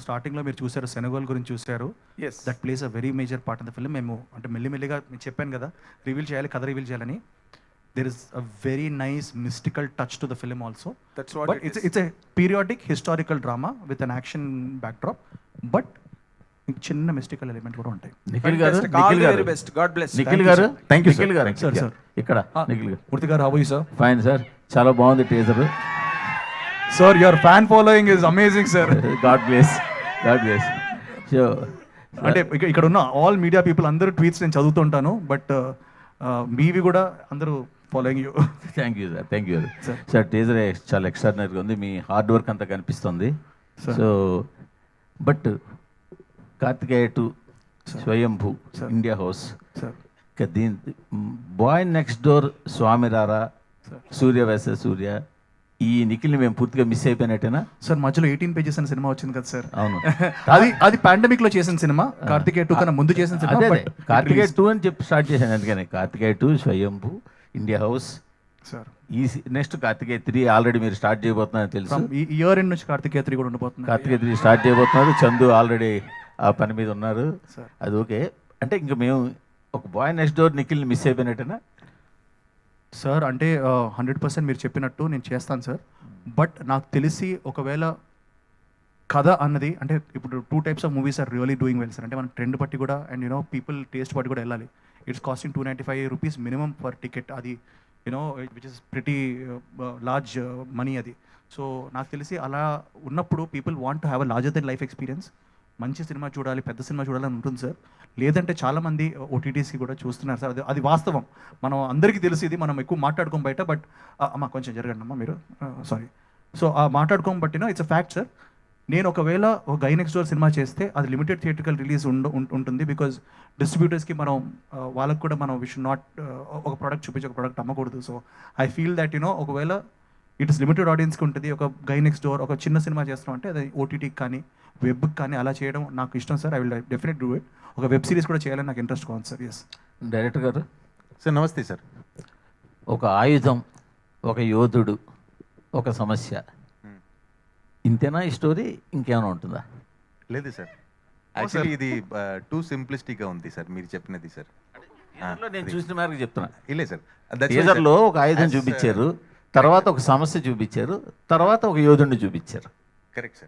స్టార్టింగ్లో మీరు చూసారు సెనగోల్ గురించి చూసారు. Yes that place a very major part of the film. మేము అంటే మెల్లిమెల్లిగా మీకు చెప్పాను కదా, రివీల్ చేయాలి, కథ రివీల్ చేయాలని. There is a very nice mystical touch to the film also. That's what but it's a periodic historical drama with an action backdrop. But చిన్న మిస్టికల్ ఎలిమెంట్ కూడా ఉంటాయి. నిఖిల్ గారు, ఆల్ నిఖిల్ ది గారు, very best. God bless. Nikhil గారు, Thank you, sir. Nikhil గారు, Sir, sir. ఇక్కడ నిఖిల్ గారు. మూర్తి గారు, how are you sir? Fine sir, చాలా బాగుంది teaser. Sir your fan following is amazing sir. God bless, God bless. So అంటే ఇక్కడ ఉన్న ఆల్ మీడియా పీపుల్ అందరూ ట్వీట్స్ నేను చదువుతుంటాను, బట్ మీవి కూడా అందరూ following you. Thank you sir, thank you Sir. Sir. Teaser చాలా ఎక్స్ట్రాడినరీగా ఉంది, మీ హార్డ్ వర్క్ అంతా కనిపిస్తుంది. Sir. So but Karthikeya 2, Swayambhu, Sir. India house, sir ఇక దీని బాయ్ నెక్స్ట్ డోర్, స్వామి రారా, Sir. సూర్య వేస సూర్య, ఈ నిఖిల్ని మేము పూర్తిగా మిస్ అయిపోయినట్టేనా? సార్ మధ్యలో 18 పేజెస్ అనే సినిమా వచ్చింది కదా సార్. అవును. అది పాండమిక్ లో చేసిన సినిమా, కార్తికేయ 2 కన్నా ముందు చేసిన సినిమా. అదే బట్ కార్తికేయ 2 అని చెప్పి స్టార్ట్ చేశాను, అందుకని కార్తికేయ 2, స్వయంభూ, ఇండియా హౌస్. సార్ ఈ నెక్స్ట్ కార్తికేయ 3 ఆల్రెడీ మీరు స్టార్ట్ చేయబోతున్నారని తెలుసు. ఈ ఇయర్ ఎండ్ నుంచి కార్తికేయ 3 కూడా ఉండబోతుంది. కార్తికేయ 3 స్టార్ట్ చేయబోతున్నారు. చందు ఆల్రెడీ ఆ పని మీద ఉన్నారు. సార్ అది ఓకే. అంటే ఇంకా మేము ఒక బాయ్ నెక్స్ట్ డోర్ నిఖిల్ని మిస్ అయిపోయినట్టేనా? సార్ అంటే 100% మీరు చెప్పినట్టు నేను చేస్తాను సార్. బట్ నాకు తెలిసి ఒకవేళ కథ అన్నది అంటే ఇప్పుడు 2 types of movies are really doing well sir. అంటే మనం ట్రెండ్ బట్టి కూడా అండ్ యూనో పీపుల్ టేస్ట్ బట్టి కూడా వెళ్ళాలి. It's costing 295 rupees minimum per ticket. అది you know which is pretty large money అది. సో నాకు తెలిసి అలా ఉన్నప్పుడు people want to have a larger than life experience. మంచి సినిమా చూడాలి, పెద్ద సినిమా చూడాలని ఉంటుంది సార్. లేదంటే చాలామంది ఓటీటీసీ కూడా చూస్తున్నారు సార్. అది వాస్తవం, మనం అందరికీ తెలిసి ఇది మనం ఎక్కువ మాట్లాడుకోం బయట. బట్ అమ్మ కొంచెం జరగండి అమ్మా మీరు, సారీ. సో ఆ మాట్లాడుకోం బట్టినా ఇట్స్ అ ఫ్యాక్ట్ సార్. నేను ఒకవేళ ఒక గై నెక్స్ట్ డోర్ సినిమా చేస్తే అది లిమిటెడ్ థియేట్రికల్ రిలీజ్ ఉంటుంది. బికాజ్ డిస్ట్రిబ్యూటర్స్కి మనం వాళ్ళకు కూడా మనం వి షుడ్ నాట్ ఒక ప్రోడక్ట్ చూపించి ఒక ప్రోడక్ట్ అమ్మకూడదు. So I feel that you know ఒకవేళ ఇట్ ఇస్ లిమిటెడ్ ఆడియన్స్కి ఉంటుంది. ఒక గై నెక్స్ట్ డోర్ ఒక చిన్న సినిమా చేస్తాం అంటే అది ఓటీటీకి కానీ వెబ్కి కానీ అలా చేయడం నాకు ఇష్టం sir. I will definite do it. ఒక వెబ్ సిరీస్ కూడా చేయాలని నాకు ఇంట్రెస్ట్ కావాలి సార్. ఎస్ డైరెక్టర్ గారు సార్ నమస్తే సార్. ఒక ఆయుధం, ఒక యోధుడు, ఒక సమస్య, ఇంతేనా ఈ స్టోరీ? ఇంకేమైనా ఉంటుందా? లేదు సార్, యాక్చువల్లీ ఇది టూ సింప్లిస్టిక్గా ఉంది సార్ మీరు చెప్పినది సార్. నేను చూసిన మేరకు చెప్తున్నా. ఇల్లే సార్, టీజర్లో ఒక ఆయుధం చూపించారు, తర్వాత ఒక సమస్య చూపించారు, తర్వాత ఒక యోధుడిని చూపించారు. Correct sir.